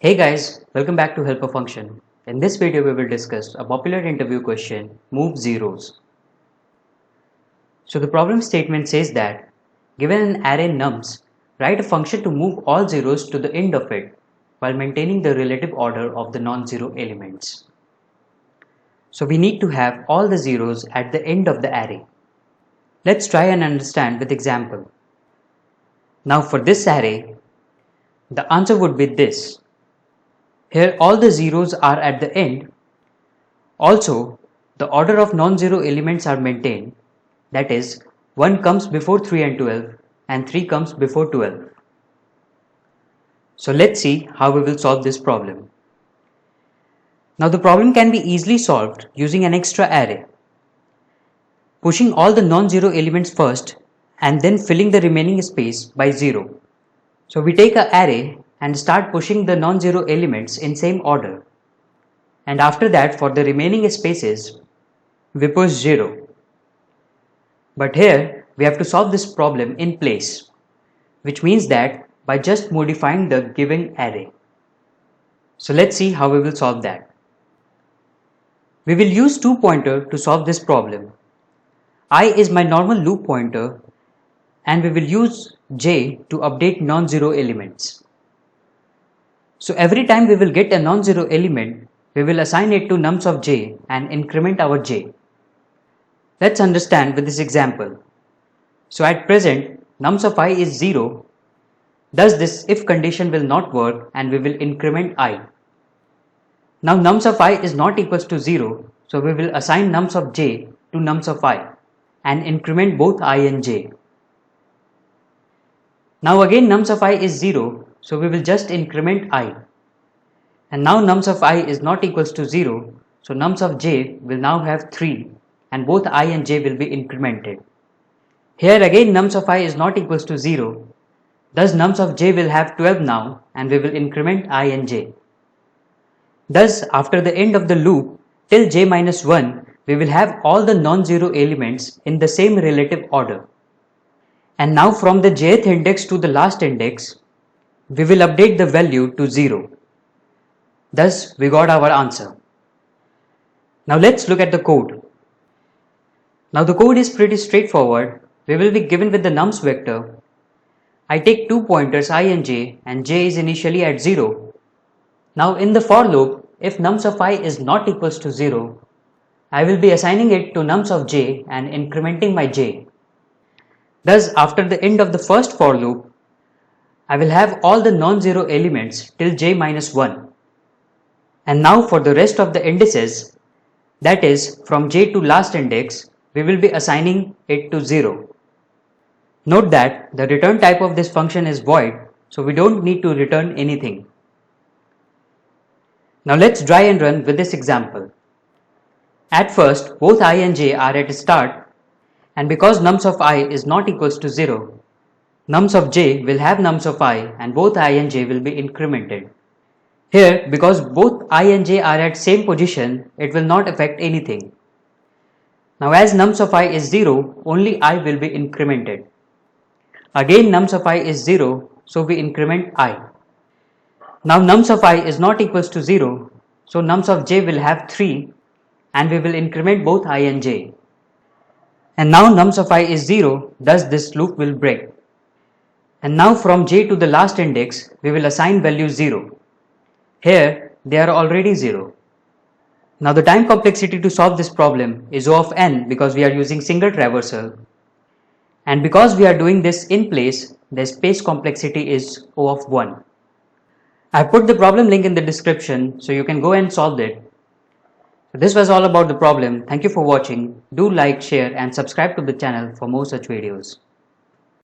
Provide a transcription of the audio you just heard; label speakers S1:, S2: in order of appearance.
S1: Hey guys, welcome back to Helper Function. In this video we will discuss a popular interview question, move zeros. So the problem statement says that given an array nums, write a function to move all zeros to the end of it while maintaining the relative order of the non-zero elements. So we need to have all the zeros at the end of the array. Let's try and understand with example. Now for this array, the answer would be this. Here all the zeros are at the end. Also, the order of non-zero elements are maintained. That is, 1 comes before 3 and 12 and 3 comes before 12. So let's see how we will solve this problem. Now the problem can be easily solved using an extra array. Pushing all the non-zero elements first and then filling the remaining space by 0. So we take an array and start pushing the non-zero elements in same order. And after that, for the remaining spaces, we push 0. But here we have to solve this problem in place, which means that by just modifying the given array. So let's see how we will solve that. We will use 2 pointer to solve this problem. I is my normal loop pointer and we will use j to update non-zero elements. So every time we will get a non-zero element, we will assign it to nums of j and increment our j. Let's understand with this example. So at present, nums of I is 0. Thus this if condition will not work and we will increment I. Now nums of I is not equals to 0, so we will assign nums of j to nums of I and increment both I and j. Now again nums of I is 0, so we will just increment I. And now nums of I is not equals to 0, so nums of j will now have 3 and both I and j will be incremented. Here again nums of I is not equals to 0, thus nums of j will have 12 now and we will increment I and j. Thus after the end of the loop till j minus 1, we will have all the non-zero elements in the same relative order. And now from the jth index to the last index, we will update the value to 0. Thus we got our answer. Now let's look at the code. Now the code is pretty straightforward. We will be given with the nums vector. I take 2 pointers I and j is initially at 0. Now in the for loop, if nums of I is not equals to 0, I will be assigning it to nums of j and incrementing my j. Thus after the end of the first for loop, I will have all the non-zero elements till j minus 1. And now for the rest of the indices, that is from j to last index, we will be assigning it to 0. Note that the return type of this function is void, so we don't need to return anything. Now let's try and run with this example. At first, both I and j are at start, and because nums of I is not equals to 0, nums of j will have nums of I and both I and j will be incremented. Here, because both I and j are at same position, it will not affect anything. Now as nums of I is 0, only I will be incremented. Again nums of I is 0, so we increment I. Now nums of I is not equals to 0, so nums of j will have 3 and we will increment both I and j. And now nums of I is 0, thus this loop will break. And now from j to the last index, we will assign value 0. Here, they are already 0. Now the time complexity to solve this problem is O of n because we are using single traversal. And because we are doing this in place, the space complexity is O of 1. I have put the problem link in the description so you can go and solve it. So this was all about the problem. Thank you for watching. Do like, share and subscribe to the channel for more such videos.